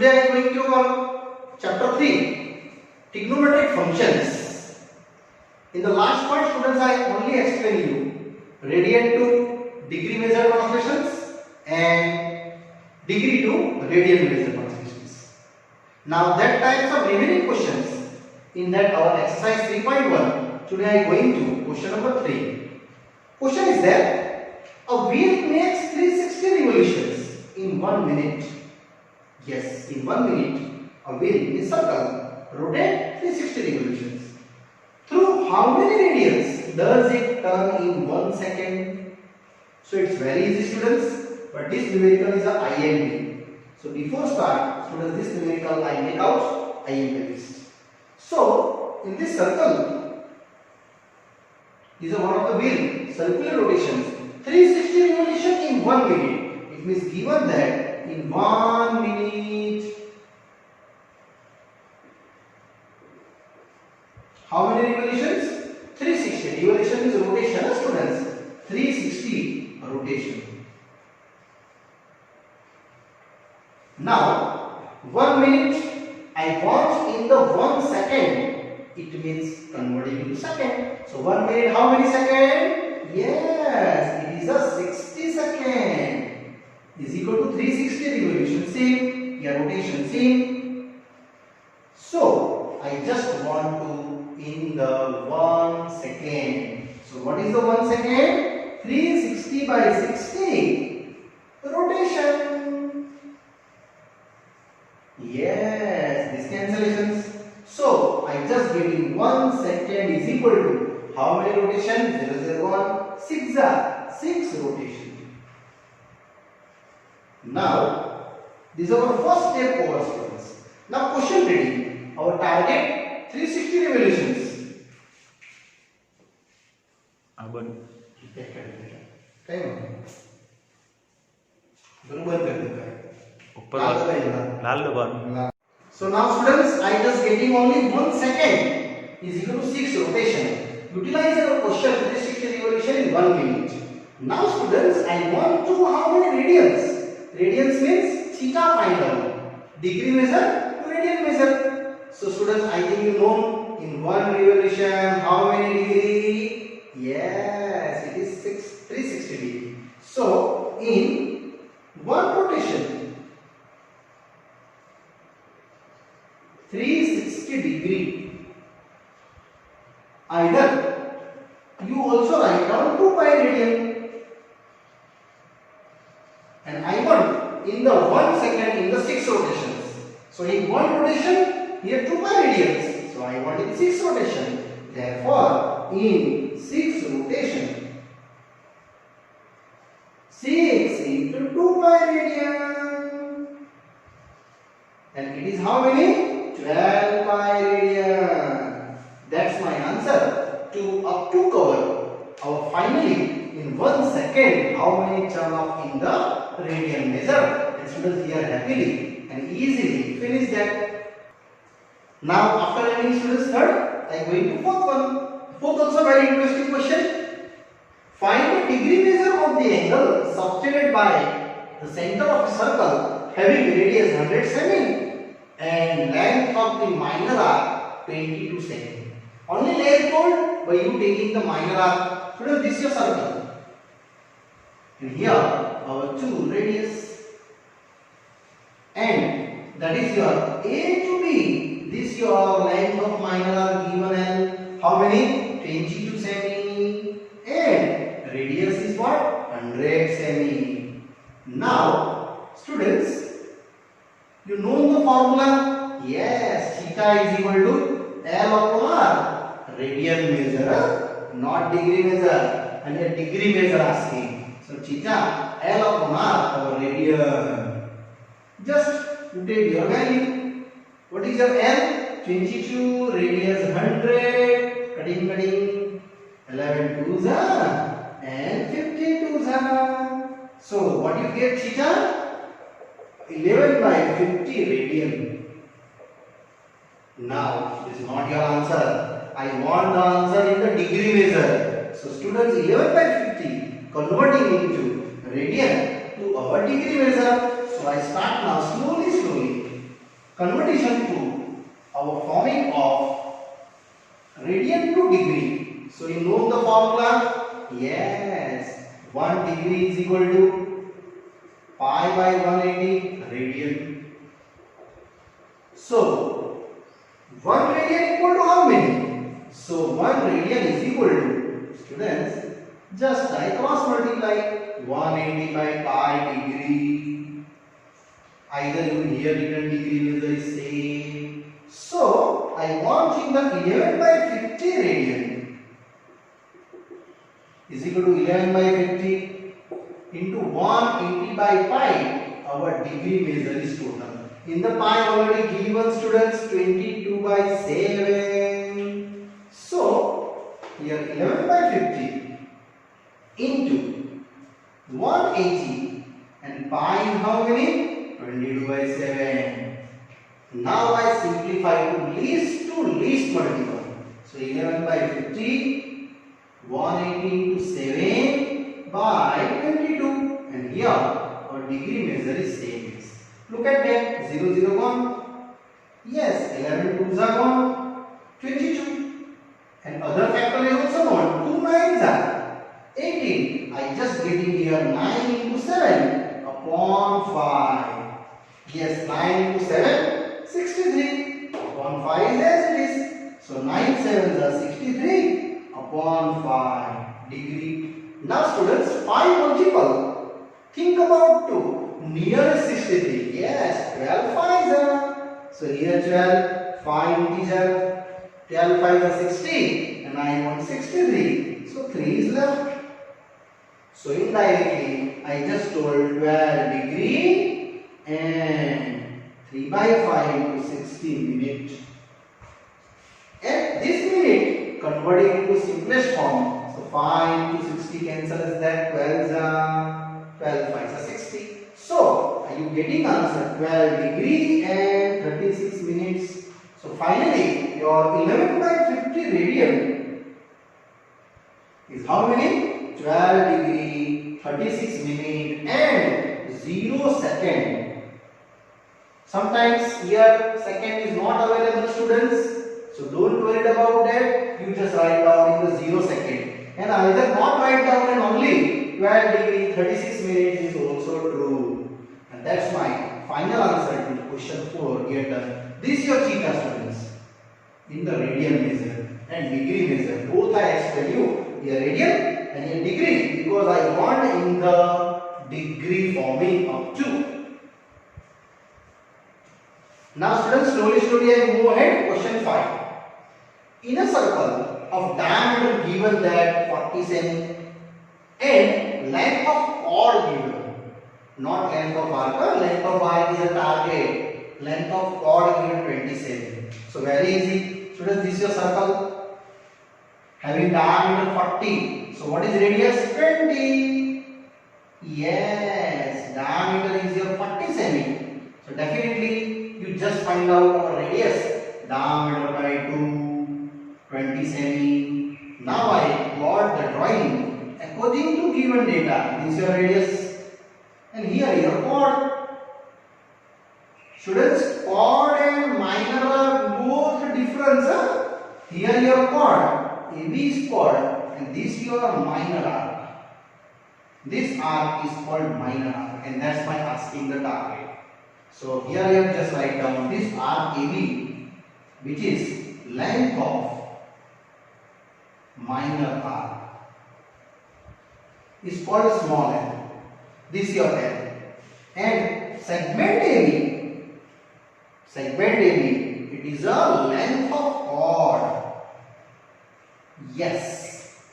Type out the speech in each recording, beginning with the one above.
Today I am going to our chapter 3, trigonometric functions. In the last part, students, I only explained you radian to degree measure translations and degree to radian measure translations. Now that types of remaining questions in that our exercise 3.1. Today I am going to question number 3. Question is that a wheel makes 360 revolutions in 1 minute. Yes, in 1 minute, a wheel in a circle rotate 360 revolutions. Through how many radians does it turn in 1 second? So it's very easy, students. But this numerical is a IMP. So before start, students, this numerical I make out IMP list. So in this circle, these are one of the wheel circular rotations. 360 revolution in 1 minute. It means given that in 1 minute, how many revolutions? 360. Revolution is rotation, students. 360 rotation. Now 1 minute, I want in the 1 second. It means converting into second. So 1 minute, how many second? Yes, it is a 60 second. Is equal to 360 revolution. Same, yeah, rotation same. So I just want to in the 1 second. So what is the 1 second? 360 by 60 rotation. Yes, these cancellations. So I just get in 1 second is equal to how many rotation? 0, 0, 1, 6 are 6 rotation. Now this is our first step over, students. Now question reading. Our target 360 revolutions. So now students, I just getting only 1 second is equal to 6 rotation. Utilize our question 360 revolution in 1 minute. Now students, I want to how many radians? Radians means theta find out. Degree measure to radian measure. So students, I think you know in 1 revolution how many degree? Yes, it is 360 degree. So in 1 rotation, 360 degree. Either you also write down 2 pi radian. And I want in the 1 second in the 6 rotations. So in 1 rotation, here 2 pi radians. So I want in 6 rotation. Therefore, in 6 rotation, 6 into 2 pi radian. And it is how many? 12 pi radian. That's my answer to up to cover our finally in 1 second how many turn off in the radian measure. And students here happily and easily finish that. Now after learning students third, I am going to fourth one. Fourth also very interesting question. Find the degree measure of the angle subtended by the center of a circle having radius 100 cm and length of the minor arc 22 cm. Only length told by you taking the minor arc. Students, this is your circle. And here our 2 radius, and that is your A to B. This your length of minor arc given as how many? 22 cm, and radius is what? 100 cm. Now students, you know the formula? Yes, theta is equal to L upon R. Radian measure, not degree measure, and a degree measure asking. So theta L upon R our radian. Just you take your value. What is your L? 22, radius 100, cutting, 11 twos are and 52 are. So what you get theta? 11 by 50 radian. Now this is not your answer. I want the answer in the degree measure. So students, 11 by 50 converting into radian to our degree measure. So I start now slowly. conversion to our forming of radian to degree. So you know the formula? Yes, 1 degree is equal to pi by 180 radian. So 1 radian equal to how many? So 1 radian is equal to, students, just I cross multiply 180 by pi degree. Either you here written degree is the same. So I want in the 11 by 50 radian is equal to 11 by 50 into 180 by pi. Our degree measure is total. In the pi already given, students, 22 by 7. So here 11 by 50 into 180 and pi in how many? 22 by 7. Now I simplify to least multiple. So 11 by 50, 180 into 7 by 22. And here our degree measure is same. Look at that, 0, 0, 1. Yes, 11 2s are 1, 22. And other factor is also 1, 2 9s are 18. I just getting here 9 into 7 upon 5. Yes, 9 into 7, 63. Upon 5 is as it is. So 9 7s are 63 upon 5 degree. Now students, 5 multiple. Think about 2. Near 63. Yes, 12 5s are. So here 12, 5 integer. 12 5 are 60 and I want 63. So 3 is left. So indirectly I just told 12 degree and 3 by 5 into 60 minute. And this minute converting into simplest form. So 5 into 60 cancels that, 12 5s are 60. So, are you getting answer? 12 degree and 36 minutes. So, finally, your 11 by 50 radian is how many? 12 degree, 36 minute and 0 second. Sometimes here second is not available, students. So, don't worry about that. You just write down in the 0 second. And either not write down and only 12 degree, 36 minutes is also true. And that's my final answer to question 4 here done. This your theta, students. In the radian measure and degree measure. Both I explain you. Here radian and here degree. Because I want in the degree forming up to. Now students, slowly I move ahead. Question 5. In a circle of diameter given that 40 cm and length of chord given, not length of arc, length of arc is a target, length of chord given 20 cm. So very easy. Students, this is your circle having diameter 40. So what is radius? 20. Yes, diameter is your 40 cm. So definitely you just find out our radius. Diameter by 2, 20 cm. Now I plot the drawing according to given data. This is your radius. And here your chord. Students, chord and minor are both different. Here your chord, AB is chord and this your minor arc. This arc is called minor arc and that's why asking the target. So here you just write down this arc AB, which is length of minor arc, is called small l. This is your L. And segment AB, it is a length of chord. Yes.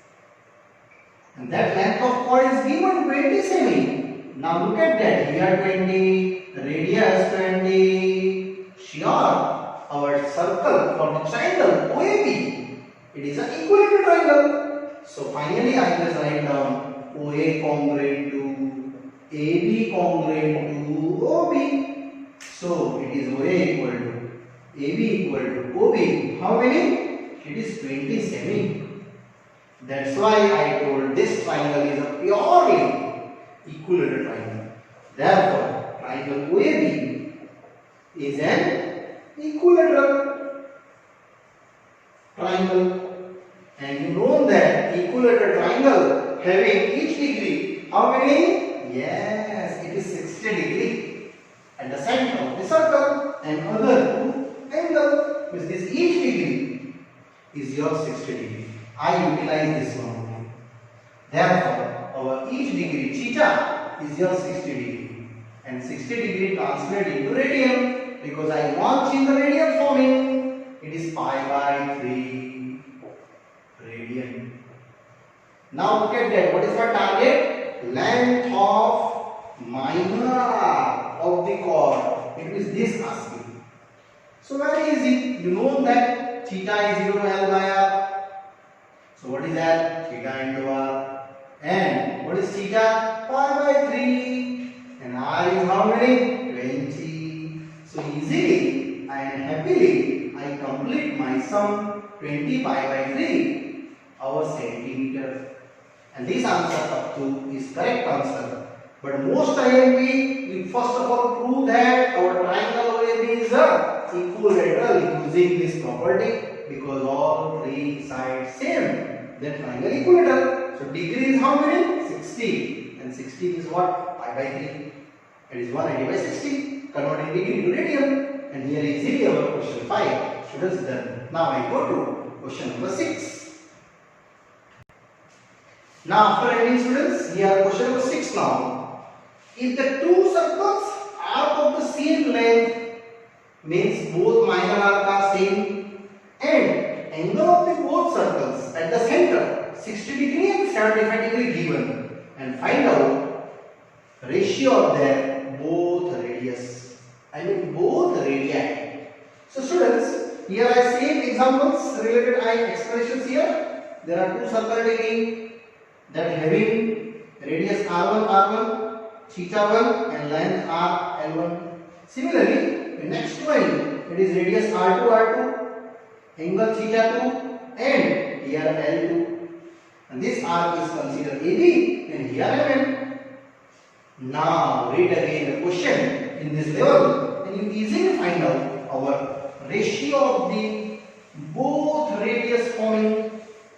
And that length of chord is given 20 cm. Now look at that. Here 20, radius 20. Sure. Our circle for the triangle OAB, it is an equilateral triangle. So finally I just write down OA congruent to AB congruent to OB. So it is OA equal to AB equal to OB. How many? It is 20 cm. That's why I told this triangle is a purely equilateral triangle. Therefore, triangle OAB is an equilateral triangle. And you know that equilateral triangle having each degree, how many? Yes, it is 60 degree. At the center of the circle and other two angle, which is each degree is your 60 degree. I utilize this one only. Therefore, our each degree theta is your 60 degree. And 60 degree translate into radian because I want in the radian forming. It is pi by 3 radian. Now look at that. What is my target? Length of minor arc of the chord. It is this asking. So very easy. You know that theta is equal to L by R. So what is that? Theta into R. And what is theta? Pi by 3. And R is how many? 20. So easily and happily I complete my sum 20 pi by 3 our centimeter. And this answer up to is correct answer. But most IMP we first of all prove that our triangle OAB is equilateral using this property because all three sides same. Then triangle equilateral. So degree is how many? 60. And 60 is what? Pi by 3. It is 180 by 60. Converting degree to radian. And here is easily our question 5. Students done. Now I go to question number 6. Now after ending students, here question number 6 now. If the two circles are of the same length, means both minor arc are same, and angle of the both circles at the center 60 degree and 75 degree given, and find out ratio of their both radius. I mean both radii. So students, here I see examples related expressions here. There are two circles taking that having radius r1, theta 1 and length r l1. Similarly, the next one it is radius r2, angle theta 2 and here l2. And this arc is considered AB and here mm. Now read again the question in this level and you easily find out our ratio of the both radius forming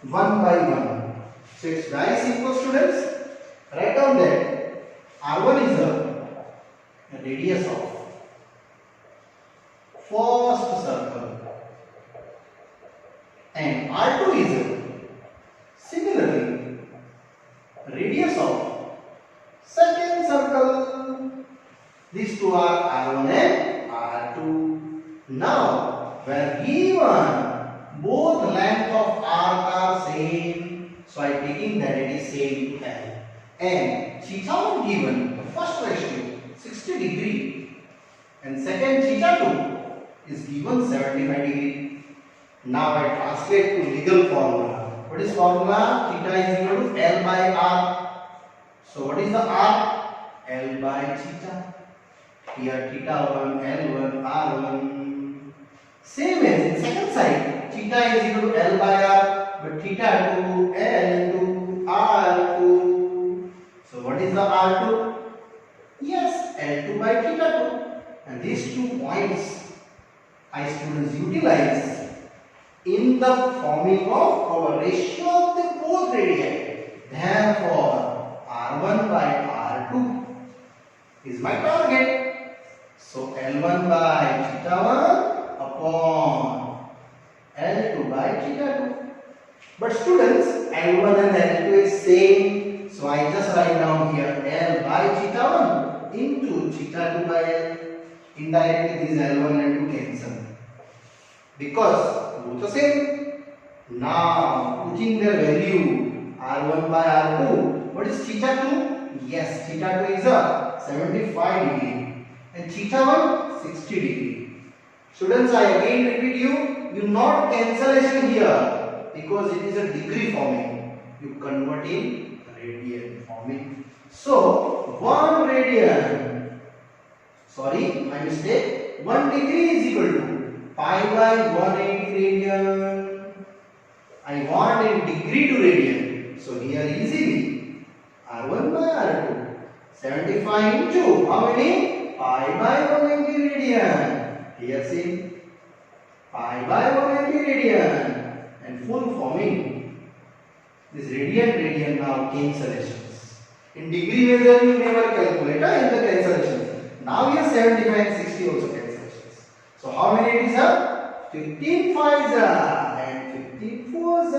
1 by 1. So it's very simple students. Write down that R1 is the radius of first circle and R2 is similarly radius of second circle. These two are R1 and R2. Now where given both length of arc are same, so I am taking that it is same to L. And theta 1 given, the first ratio 60 degree and second theta 2 is given 75 degree. Now I translate to legal formula. What is formula? Theta is equal to L by R. So what is the R? L by theta. Here theta 1, L1, R1. Same as in second side, theta is equal to L by R, but theta 2, L2, R2. So what is the R2? Yes, L2 by theta 2. And these 2 points I students utilize in the forming of our ratio of the both radii. Therefore, R1 by R2 is my target. So L1 by theta 1 upon L2 by theta 2. But students, L1 and L2 is same. So I just write down here L by theta 1 into theta 2 by L. Indirectly these L1 and L2 cancel. Because both are same. Now putting their value R1 by R2. What is theta 2? Yes, theta 2 is a 75 degree. And theta 1 60 degree. Students, I again repeat you not cancellation here because it is a degree forming. You convert in radian forming. So 1 radian, sorry, my mistake, 1 degree is equal to pi by 180 radian. I want in degree to radian. So here easily R1 by R2. 75 into how many? Pi by 180 radian. Here see pi by 180 radian, and full forming this radian now cancellations. In degree measure you never calculate in the cancellations. Now here 75 and 60 also cancellations. So how many it is here? 15 5s and 15 4s.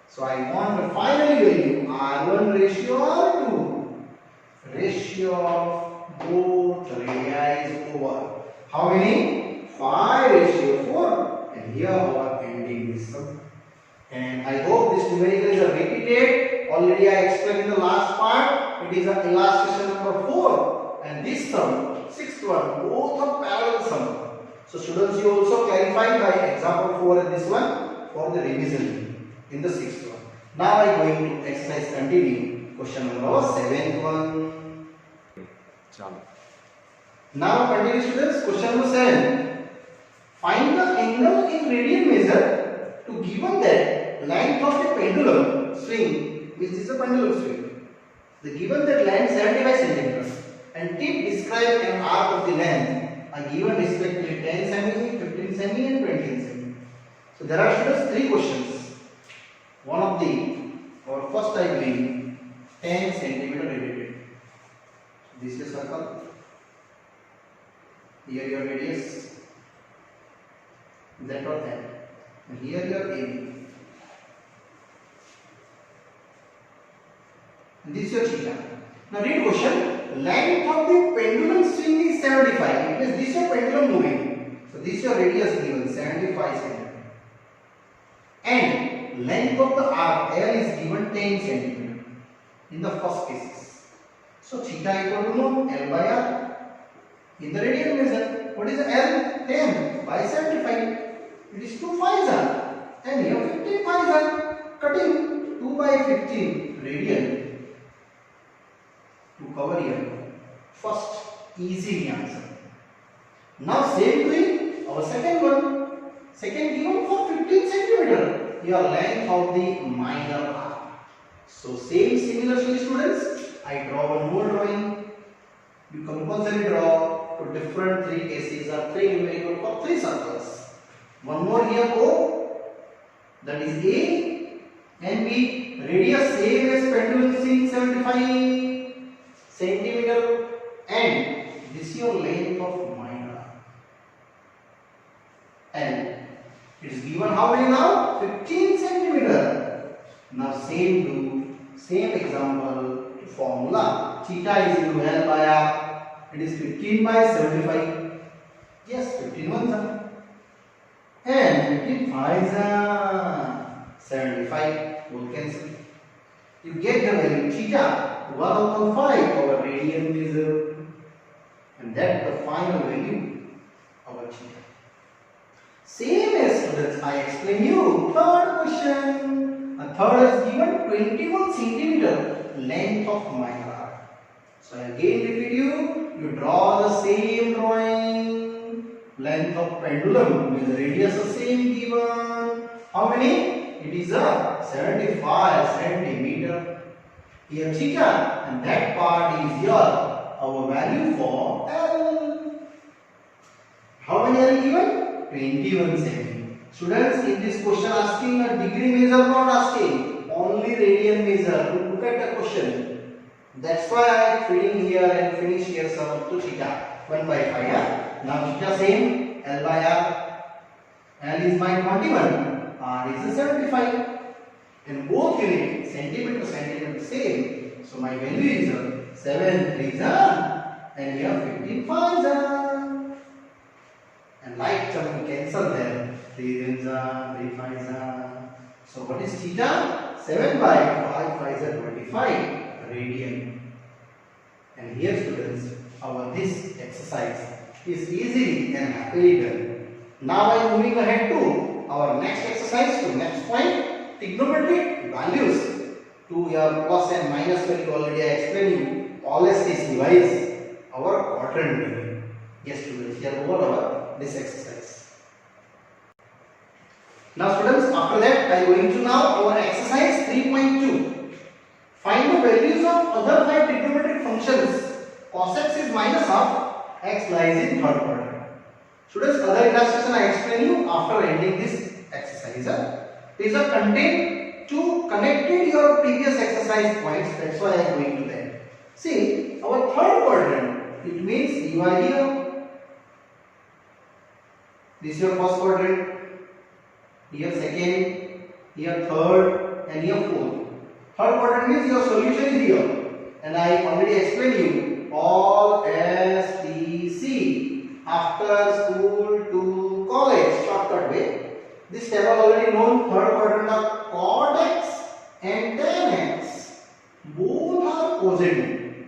So I want the final value R1 ratio R2. Ratio of both radii over. How many? 5 ratio 4. And here our ending is sum. And I hope this numerical is repeated. Already I explained in the last part. It is a illustration number 4. And this sum, sixth one, both are parallel sum. So students, you also clarify by example 4 and this one for the revision in the sixth one. Now I am going to exercise continue. Question number 7th one. Now continue students. Question number 7. Find the angle in radian measure to given that length of a pendulum swing, which is a pendulum swing. The given that length 75 centimeters and tip describe an arc of the length are given respectively 10 cm, 15 cm and 20 cm. So there are students 3 questions. One of our first I believe 10 centimeter radiated. This is circle. Here your radius. That or that. And here your AB. And this is your theta. Now read question. Length of the pendulum swing is 75. It means this is your pendulum moving. So this is your radius given 75 cm. And length of the arc L is given 10 cm in the first cases. So theta equal to no L by R. In the radian measure, what is the L? 10 by 75. It is 2 5s are. And here 15 5s are. Cutting 2 by 15 radian to cover here. First easy answer. Now same way our second one. Second given for 15 centimeter. Your length of the minor arc. So same similarly students. I draw one more drawing. You compulsory draw to different 3 cases or 3 numerical for 3 circles. One more here O, that is A and B. Radius same as pendulum swing 75 centimeter, and this is your length of minor arc. And it is given how many now? 15 centimeter. Now same example formula. Theta is equal to L by R. It is 15 by 75. Yes, 15 ones are. And 15 5s are 75. Both cancel. You get the value theta 1/5 our radian measure. And that's the final value of our theta. Same as students, I explain you third question. A third is given 21 centimeter length of minor arc. So I again repeat you draw the same drawing. Length of pendulum with radius the same given. How many? It is a 75 centimeter. Here theta, and that part is your our value for L. How many are given? 21 cm. Students, in this question asking a degree measure, not asking only radian measure. Look at the question. That's why I am filling here and finish here sum up to theta 1 by 5. Yeah? Now theta same L by R. L is my 21, R is a 75, and both unit centimeter same. So my value is 7 3s and here 15 5s. And like term we cancel them. 3 3s 3 5s. So what is theta? 7 by 5 5s 25 radian. And here students, our this exercise is easily and happily done. Now I am moving ahead to our next exercise, to next point, trigonometric values. To your plus and minus value already I explained you. Always is revise our quadrant value. Yes students, here over our this exercise. Now students, after that I am going to now our exercise 3.2. Find the values of other 5 trigonometric functions. Cos x is minus half, x lies in third quadrant. Students, other illustration I explain you after ending this exercise. These are contained to connected your previous exercise points. That's why I am going to that. See, our third quadrant, it means you are here. This is your first quadrant. Here second, here third, and here fourth. Third quadrant means your solution is here. And I already explained you all S, T, C. After school to college, shortcut way. This table already known. Third quadrant of cot x and tan x. Both are positive.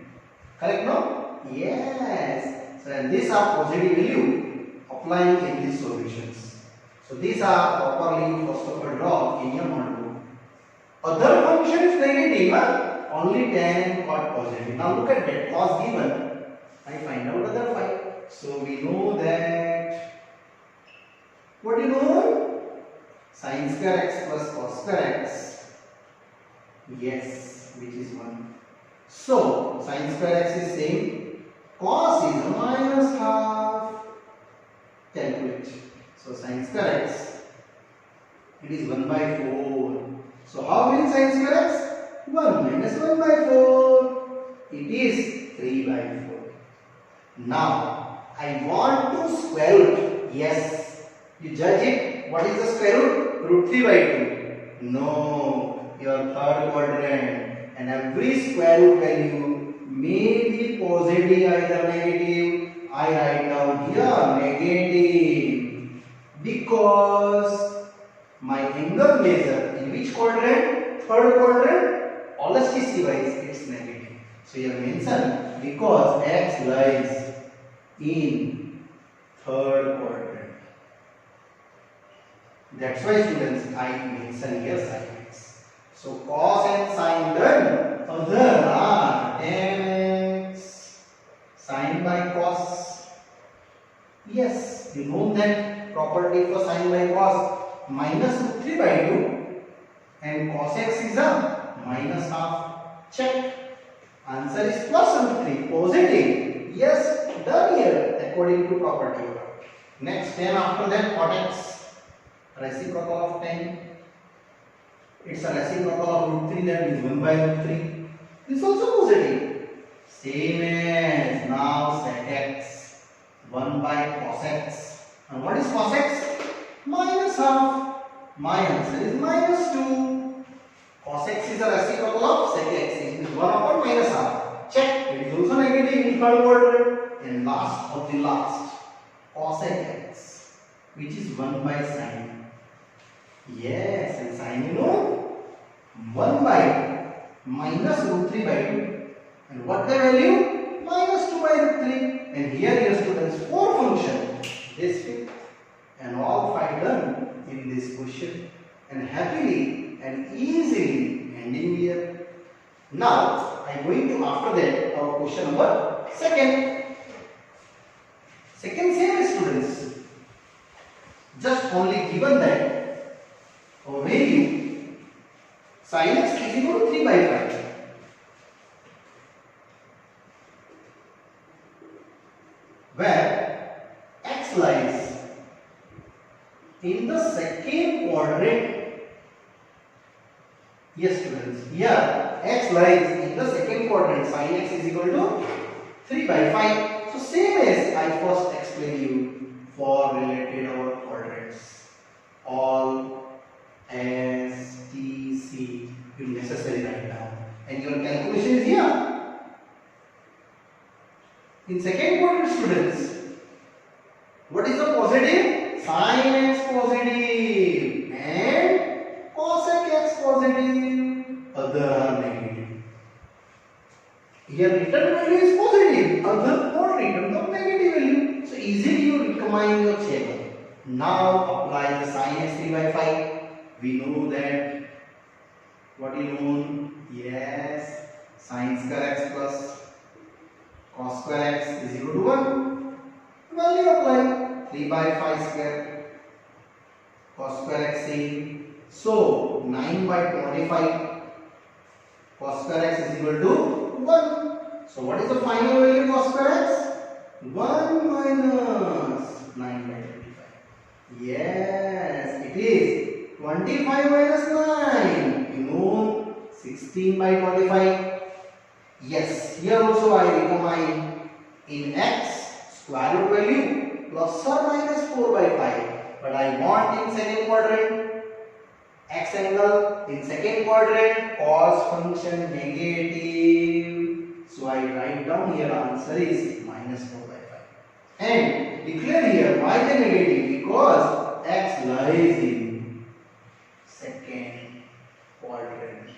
Correct no? Yes. So these are positive value applying in these solutions. So these are properly you first of all draw in your notebook. Other function is negative, huh? Only tan and cot positive. Now look at that. Cos given. I find out other 5. So we know that. What do you know? Sin square x plus cos square x. Yes, which is 1. So sin square x is same. Cos is minus half. Calculate. So sin square x, it is 1 by 4. So how many sin square x? 1 minus 1 by 4. It is 3 by 4. Now I want to square root. Yes. You judge it. What is the square root? Root 3 by 2. No. Your third quadrant. And every square root value may be positive either negative. I write down here negative. Because my angle measure in which quadrant? Third quadrant. Elasticity wise it's negative. So here mention because x lies in third quadrant. That's why students I mention here sin x. So cos and sin done. Other are tan x. Sin by cos. Yes, you know that property for sin by cos. Minus root 3 by 2 and cos x is a minus half. Check. Answer is plus root 3. Positive. Yes, done here according to property. Next 10 after that cot x. Reciprocal of 10. It's a reciprocal of root 3, that means 1 by root 3. This is also positive. Same as now sec x. 1 by cos x. And what is cos x? Minus half. My answer is minus 2. Cos x is a reciprocal of sec x. It is 1 upon minus half. Check. It is also negative in third quadrant. And last of the last, cosec x, which is 1 by sin. Yes, and sin you know 1 by minus root 3 by 2. And what the value? Minus 2 by root 3. And here your students 4 function. This fit. And all 5 done in this question. And happily and easily ending here. Now I am going to after that our question number second. Second same students. Just only given that our value sin x is equal to 3 by 5. Where x lies in the second quadrant. Yes students, here x lies in the second quadrant. Sin x is equal to 3 by 5. So same as I first explained you for related our quadrants. All S, T, C you necessarily write down. And your calculation is here. In second quadrant students, what is the positive? Sin x positive and cosec x positive. Other are negative. Here return value is positive, other not return the negative value. So easily you recombine your table. Now apply the sin x 3 by 5. We know that what you know. Yes, sin square x plus cos square x is equal to 1. Value apply 3 by 5 square cos square x same. So 9 by 25 cos square x is equal to 1. So what is the final value of cos square x? 1 minus 9 by 25. Yes, it is 25 minus 9. You know 16 by 25. Yes, here also I recombine in x square root value plus or minus 4 by 5. But I want in second quadrant x angle, in second quadrant cos function negative. So I write down here answer is minus 4 by 5. And declare here why the negative, because x lies in second quadrant.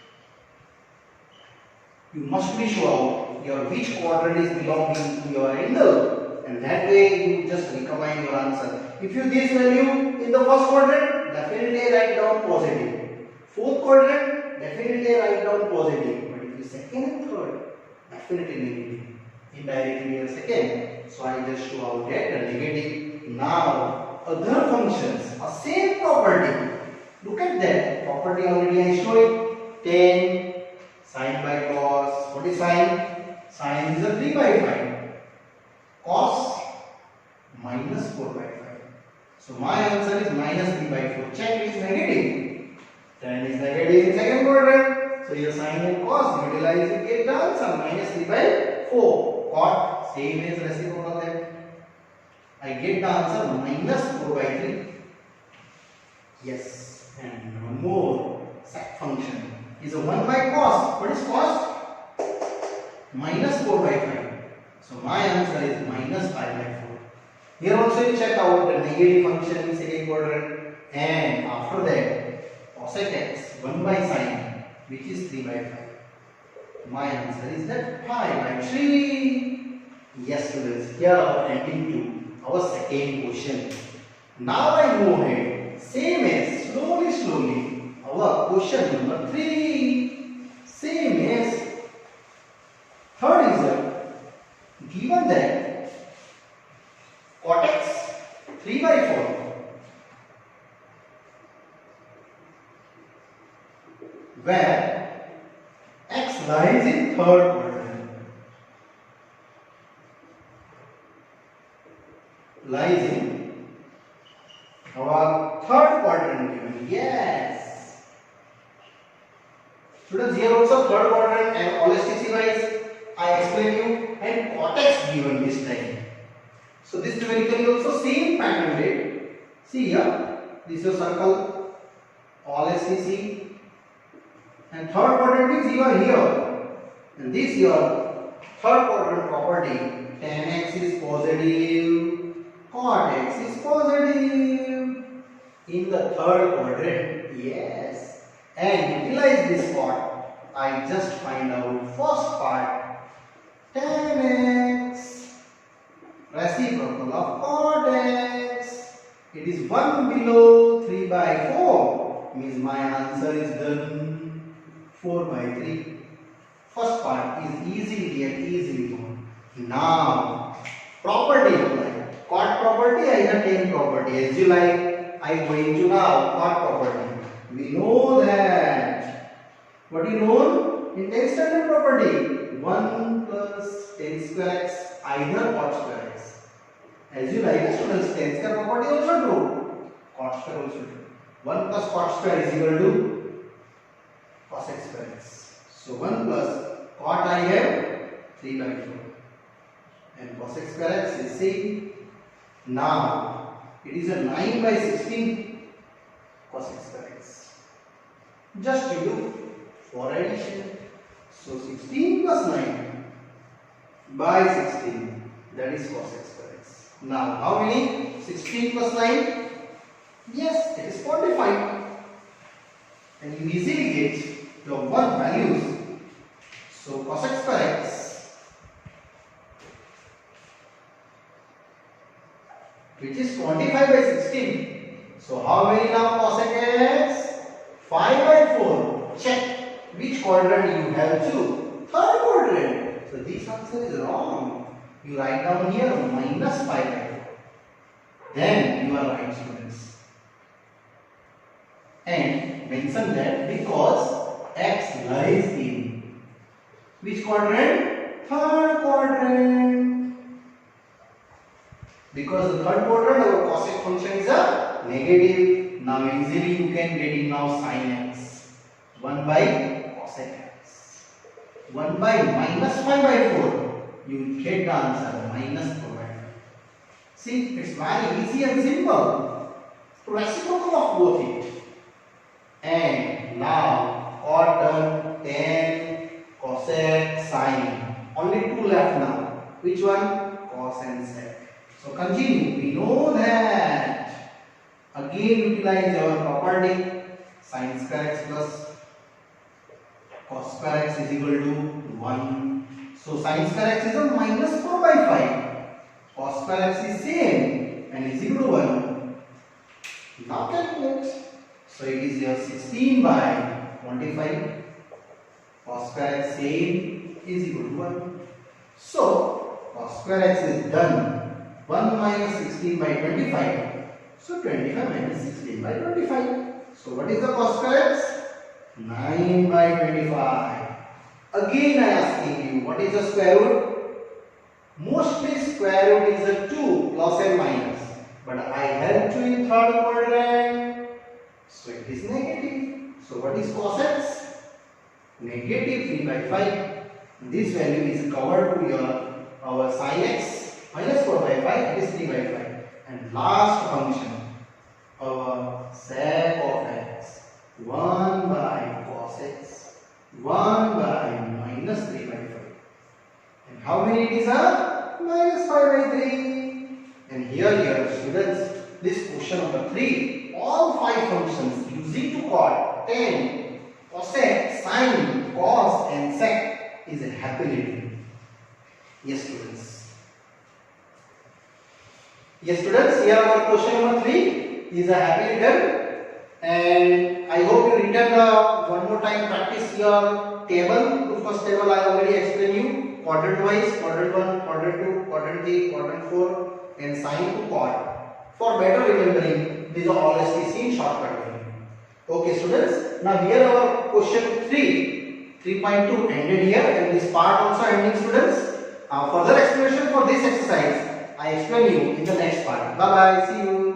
You must be sure your which quadrant is belonging to your angle, and that way you just recombine your answer. If you this value in the first quadrant, definitely write down positive. Fourth quadrant, definitely write down positive. But if you second and third, definitely negative. Indirectly here second. So I just show out that the negative. Now other functions are same property. Look at that property already I showed it. 10 sine by cos. What is sine? Sine is a 3 by 5. Cos minus 4 by 5. So my answer is minus 3 by 4. Check, it is negative. 10 is negative in second quadrant. So your sine and cos utilize, you get the answer minus 3 by 4. Cot same as reciprocal that. I get the answer minus 4 by 3. Yes. And one more sec function is a 1 by cos. What is cos? Minus 4 by 5. So my answer is minus 5 by 4. Here also you check out the negative function in second quadrant, and after that cosec x 1 by sine, which is 3 by 5. My answer is that 5 by 3. Yes students, here are ending to our second question. Now I move ahead, same as slowly our question number 3. Same as third result. Given that cot x 3 by 4, where x lies in third quadrant, lies in our third quadrant given. Yes. Students, here also third quadrant and LHTC wise I explain you, and cot x given this time. So this numerically also same pattern, right? See here, this is your circle, all SCC, and third quadrant is you are here, and this your third quadrant property, tan x is positive, cot x is positive in the third quadrant. Yes, and utilize this part. I just find out first part, tan x reciprocal of cot x. It is 1 below 3 by 4. Means my answer is done 4 by 3. First part is easily done. Now property apply. Cot property either tan property. As you like, I am going to now cot property. We know that. What do you know in tan standard property? 1 plus tan square x either cot square x. As you like, students, tan square property also true, cot square also true. 1 plus cot square is equal to cos x square x. So 1 plus cot I have 3 by 4, and cos x square x is same. Now it is a 9 by 16 cos x square x. Just you do for addition. So 16 plus 9 by 16, that is cos x square x. Now how many? 16 plus 9? Yes, it is 45. And you easily get your one values. So cos x square x, which is 25 by 16. So how many now cosec x? 5 by 4. Check which quadrant you have to. Third quadrant. So this answer is wrong. You write down here minus 5 by 4. Then you are right, students. And mention that because x lies in which quadrant? Third quadrant. Because the third quadrant our cosec function is a negative. Now easily you can get it now sin x. 1 by cosec x. 1 by minus 5 by 4. You will get the answer minus 4 by 5. See, it's very easy and simple. Reciprocal of both it. And now cot done, tan, cosec, sine. Only two left now. Which one? Cos and sec. So continue. We know that. Again utilize our property. Sin square x plus cos square x is equal to 1. So sin square x is a minus 4 by 5. Cos square x is same and is equal to 1. Now calculate. So it is your 16 by 25. Cos square x same is equal to 1. So cos square x is done. 1 minus 16 by 25. So 25 minus 16 by 25. So what is the cos square x? 9 by 25. Again I asking you, what is the square root? Mostly square root is a 2 plus and minus. But I helped you in third quadrant. So it is negative. So what is cos x? Negative 3 by 5. This value is covered to our sin x minus 4 by 5. It is 3 by 5. And last function, our sec of x. 1 by cos x. 1 by minus 3 by 5. And how many it is? Minus 5 by 3. And here students, this question number 3, all 5 functions using to cot, tan, cosec, sine, cos and sec is happily written. Yes students. Yes students, here our question number 3 is happily done. And I hope you return one more time, practice your table. The first table I already explained you, quadrant wise, quadrant 1, quadrant 2, quadrant 3, quadrant 4 and sine to cot. For better remembering, these are all STC in shortcut way. Okay students, now here our question 3.2 ended here, and this part also ending students. Further explanation for this exercise I explain you in the next part. Bye bye, see you.